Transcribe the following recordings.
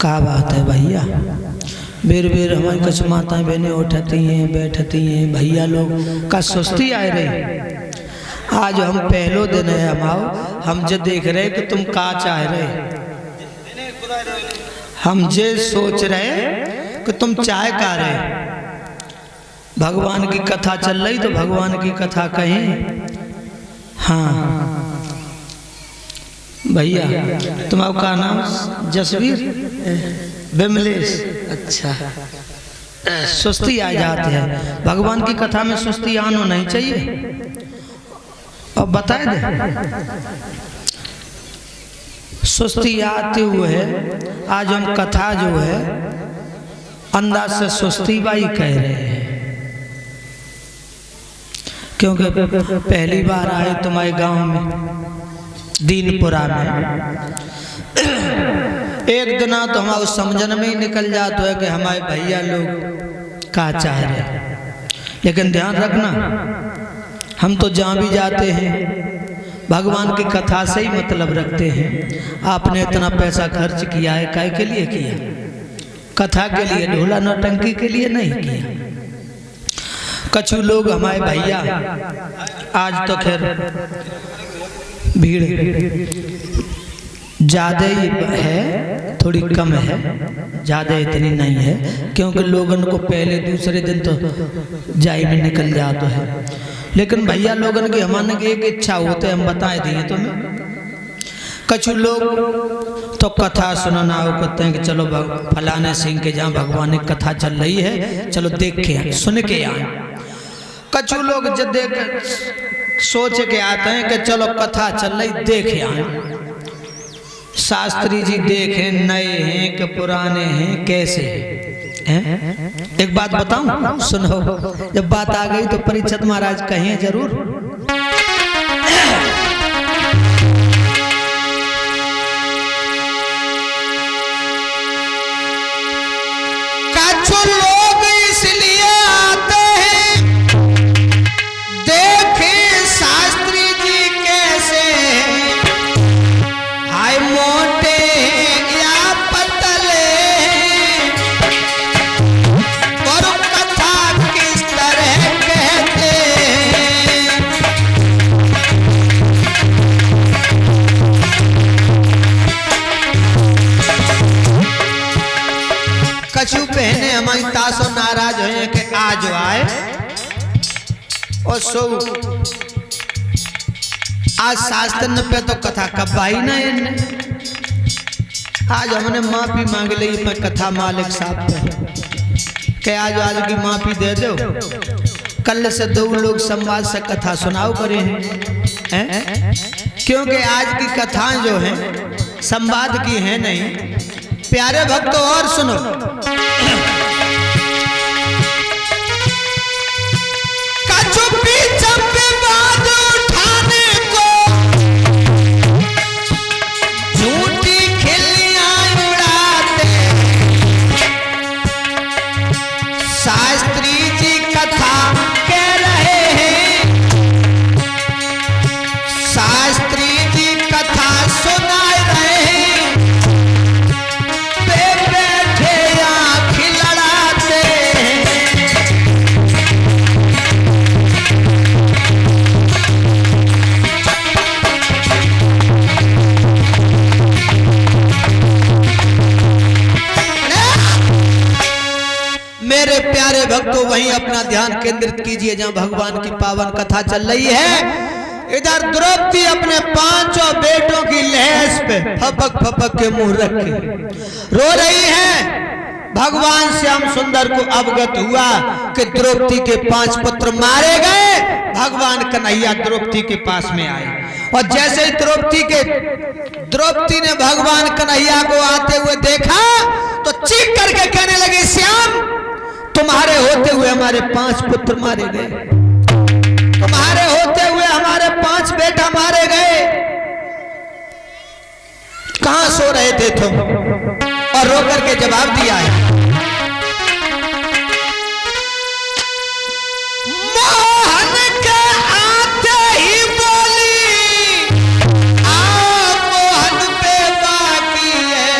क्या बात है भैया, बेर बेर हमारी कछ माताएं बहनें उठती हैं बैठती हैं, भैया लोग का सुस्ती आए रही। आज हम पहलो दिन है हम जो देख रहे कि तुम का चाह रहे, हम जे सोच रहे कि तुम चाय का रहे। भगवान की कथा चल रही तो भगवान की कथा कहें। हाँ भैया, तुम्हारा नाम जसवीर बिमलेश, अच्छा। सुस्ती आ जाती है, भगवान की कथा में सुस्ती आना नहीं चाहिए। और बताए दे सुस्ती आते हुए आज हम कथा जो है अंदाज से सुस्ती बाई कह रहे हैं, क्योंकि पहली बार आए तुम्हारे गांव में दीनपुरा में। एक दिना तो हमारे समझन में ही निकल जाता है कि हमारे भैया लोग का चाह रहे। लेकिन ध्यान रखना, हम तो जहाँ भी जाते हैं भगवान की कथा से ही मतलब रखते हैं। आपने इतना पैसा खर्च किया है, काय के लिए किया? कथा के लिए, ढोला नौटंकी के लिए नहीं किया। कछु लोग हमारे भैया, आज तो खैर भीड़ ज़्यादा ही है, थोड़ी कम है, ज़्यादा इतनी नहीं है, क्योंकि लोगन को पहले दूसरे दिन तो जाई में निकल जाता है। लेकिन भैया लोगन की हमारे की एक इच्छा होते, हम बताए दिए तुम्हें। कछु लोग तो कथा सुनना हो कहते हैं कि चलो फलाने सिंह के जहाँ भगवान की कथा चल रही है, चलो देख के सुन के आए। कछु लोग जब देख सोच के आते हैं कि चलो कथा चल रही देख आए। शास्त्री जी देखें नए हैं कि पुराने हैं, कैसे हैं? एक बात बताऊं, सुनो। जब बात आ गई तो परीक्षित महाराज कहें जरूर। कछु लोग इसलिए आते हैं देखें शास्त्री जी कैसे, हाय मोटे या पतले, और कथा किस तरह कहते हैं। कछु बहने हमारी तासो नाराज हुए कि आज आए और सो आज शास्त्र पे तो कथा कब आई ना इनने। आज हमने माफी मांग ली मैं कथा मालिक साहब पे कि आज की माफी दे दो, कल से दो लोग संवाद से कथा सुनाओ करे हैं। क्योंकि आज की कथाएं जो हैं संवाद की हैं नहीं। प्यारे भक्तों और सुनो, भक्तों वहीं अपना ध्यान केंद्रित कीजिए जहां भगवान की पावन कथा चल रही है। इधर द्रौपदी अपने पांचों बेटों की लहस पे फपक फपक के मुंह रख के रो रही है। भगवान श्याम सुंदर को अवगत हुआ कि द्रौपदी के 5 पुत्र मारे गए। भगवान कन्हैया द्रौपदी के पास में आए और जैसे ही द्रौपदी ने भगवान कन्हैया को आते हुए देखा तो चीख करके कहने लगी, श्याम तुम्हारे होते हुए हमारे 5 पुत्र मारे गए, तुम्हारे होते हुए हमारे 5 बेटा मारे गए, कहां सो रहे थे तुम? और रो करके जवाब दिया है, मोहन के आते ही बोली आ मोहन पे बाकी है,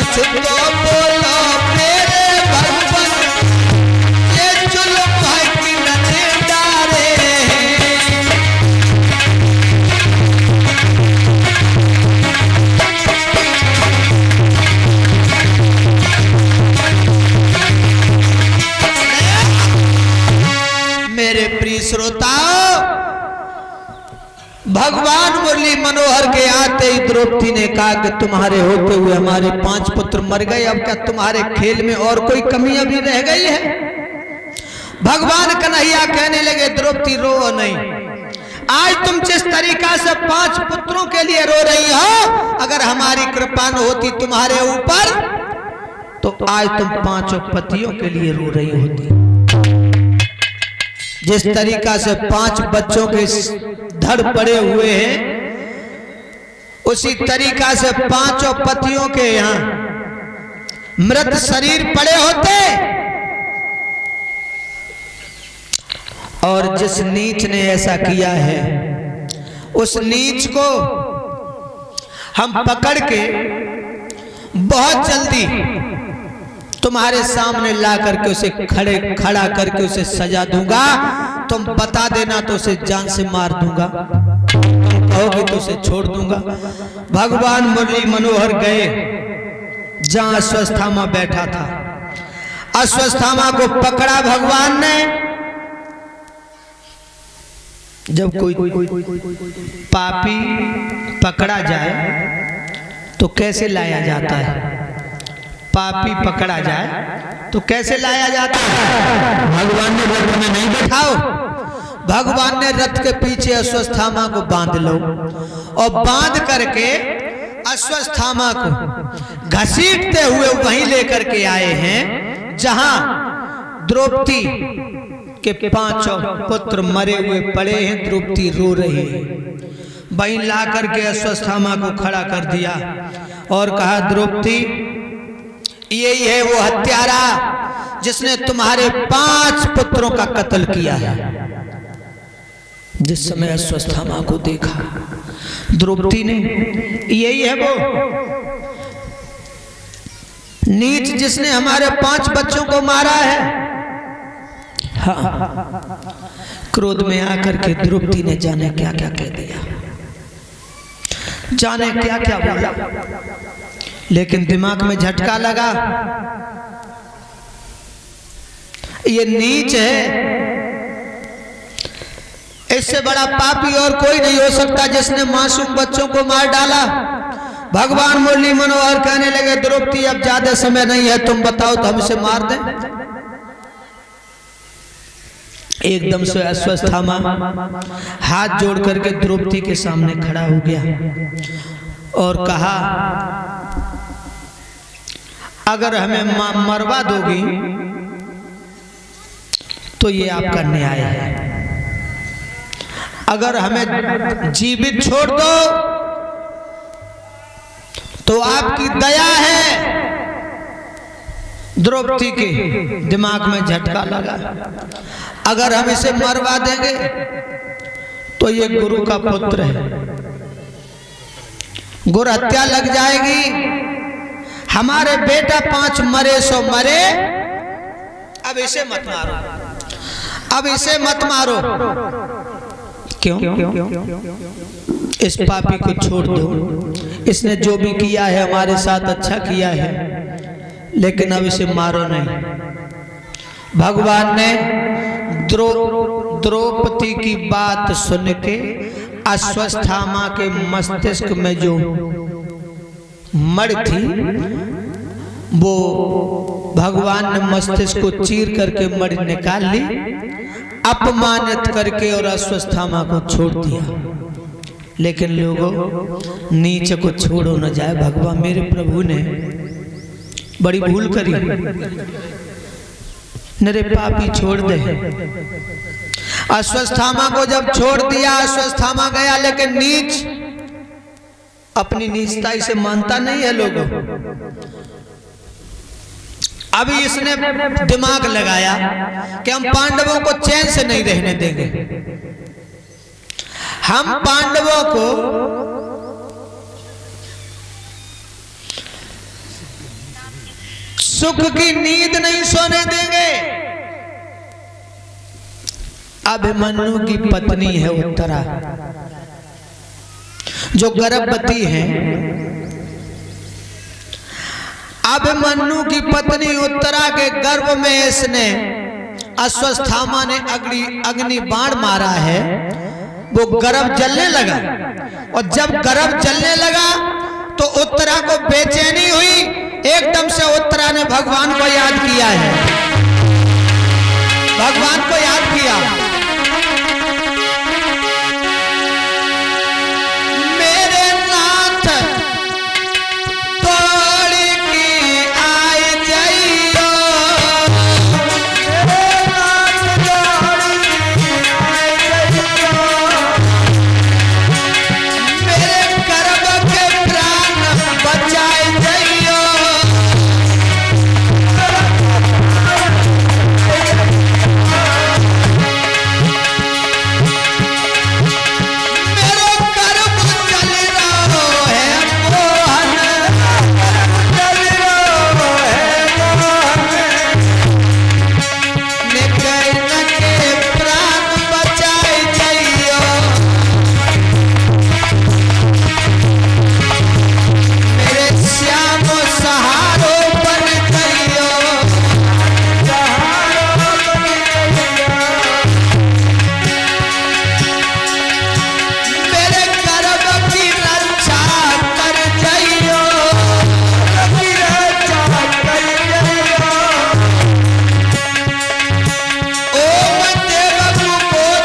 कुछ तो बोलो मेरे भगवान, ये जुल्म है कि नजर डारे मेरे प्रिय श्रोताओ। भगवान मुरली मनोहर के आते ही द्रौपदी ने कहा कि तुम्हारे होते हुए हमारे 5 पुत्र मर गए, अब क्या तुम्हारे खेल में और कोई कमी अभी रह गई है? भगवान कन्हैया कहने लगे द्रौपदी रो नहीं, आज तुम जिस तरीका से 5 पुत्रों के लिए रो रही हो, अगर हमारी कृपा न होती तुम्हारे ऊपर तो आज तुम 5 पतियों के लिए रो रही होती। जिस तरीका से 5 बच्चों के धड़ पड़े हुए हैं, उसी तरीका से 5 पतियों के यहां मृत शरीर पड़े होते। और जिस नीच ने ऐसा किया है, उस नीच को हम पकड़ के बहुत जल्दी तुम्हारे सामने ला करके उसे खड़ा करके उसे सजा दूंगा। तुम बता देना तो उसे जान से मार दूंगा, तुम कहोगे तो उसे छोड़ दूंगा। भगवान मुरली मनोहर गए जहां अश्वत्थामा बैठा था। अश्वत्थामा को पकड़ा भगवान ने। जब कोई पापी पकड़ा जाए तो कैसे लाया जाता है? पापी पकड़ा जाए तो कैसे लाया जाता है? भगवान ने रथ में नहीं बैठाओ, भगवान ने रथ के पीछे अश्वत्थामा को बांध लो और बांध करके अश्वत्थामा को घसीटते हुए वहीं लेकर के आए हैं जहां द्रौपदी के 5 पुत्र मरे हुए पड़े हैं। द्रौपदी रो रही है। वहीं ला करके अश्वत्थामा को खड़ा कर दिया और कहा द्रौपदी, यही है वो हत्यारा जिसने तुम्हारे 5 पुत्रों का कत्ल किया है। जिस समय अश्वत्थामा को देखा द्रौपदी ने, यही है वो नीच जिसने हमारे 5 बच्चों को मारा है। हाँ, क्रोध में आकर के द्रौपदी ने जाने क्या क्या कह दिया, जाने क्या क्या बोला, लेकिन दिमाग में झटका लगा। ये नीच है, इससे बड़ा पापी और कोई नहीं हो सकता जिसने मासूम बच्चों को मार डाला। भगवान मुरली मनोहर कहने लगे द्रौपदी अब ज्यादा समय नहीं है, तुम बताओ तो हम इसे मार दें। एकदम से अश्वत्थामा हाथ जोड़ करके द्रौपदी के सामने खड़ा हो गया और कहा, अगर हमें मरवा दोगी तो ये आपका न्याय है, अगर हमें जीवित छोड़ दो तो आपकी दया है। द्रौपदी के दिमाग में झटका लगा, अगर हम इसे मरवा देंगे तो ये गुरु का पुत्र है, गुरु हत्या लग जाएगी, हमारे बेटा 5 मरे सो मरे, अब इसे मत मारो, अब इसे मत मारो। क्यों? इस पापी को छोड़ दो, इसने जो भी किया है हमारे साथ अच्छा किया है, लेकिन अब इसे मारो नहीं। भगवान ने द्रौपदी की बात सुन के अश्वत्थामा के मस्तिष्क में जो मड़ थी वो भगवान ने मस्तिष्क को चीर करके मड़ निकाल ली, अपमानित करके और अश्वत्थामा को छोड़ दिया। लेकिन लोगों, नीच को छोड़ो न जाए। भगवान मेरे प्रभु ने बड़ी भूल करी, नरे पापी छोड़ दे। अश्वत्थामा को जब छोड़ दिया, अश्वत्थामा गया, लेकिन नीच अपनी नीचता इसे मानता नहीं है लोगों। अभी इसने दिमाग लगाया कि हम पांडवों को चैन से नहीं रहने देंगे, हम पांडवों को सुख की नींद नहीं सोने देंगे। अभिमन्यु की पत्नी है उत्तरा, जो गर्भवती है। अभिमन्यु की पत्नी उत्तरा के गर्भ में इसने अश्वत्थामा ने अग्नि बाण मारा है। वो गर्भ जलने लगा, और जब गर्भ जलने लगा तो उत्तरा को बेचैनी हुई। एकदम से उत्तरा ने भगवान को याद किया है, भगवान को याद किया।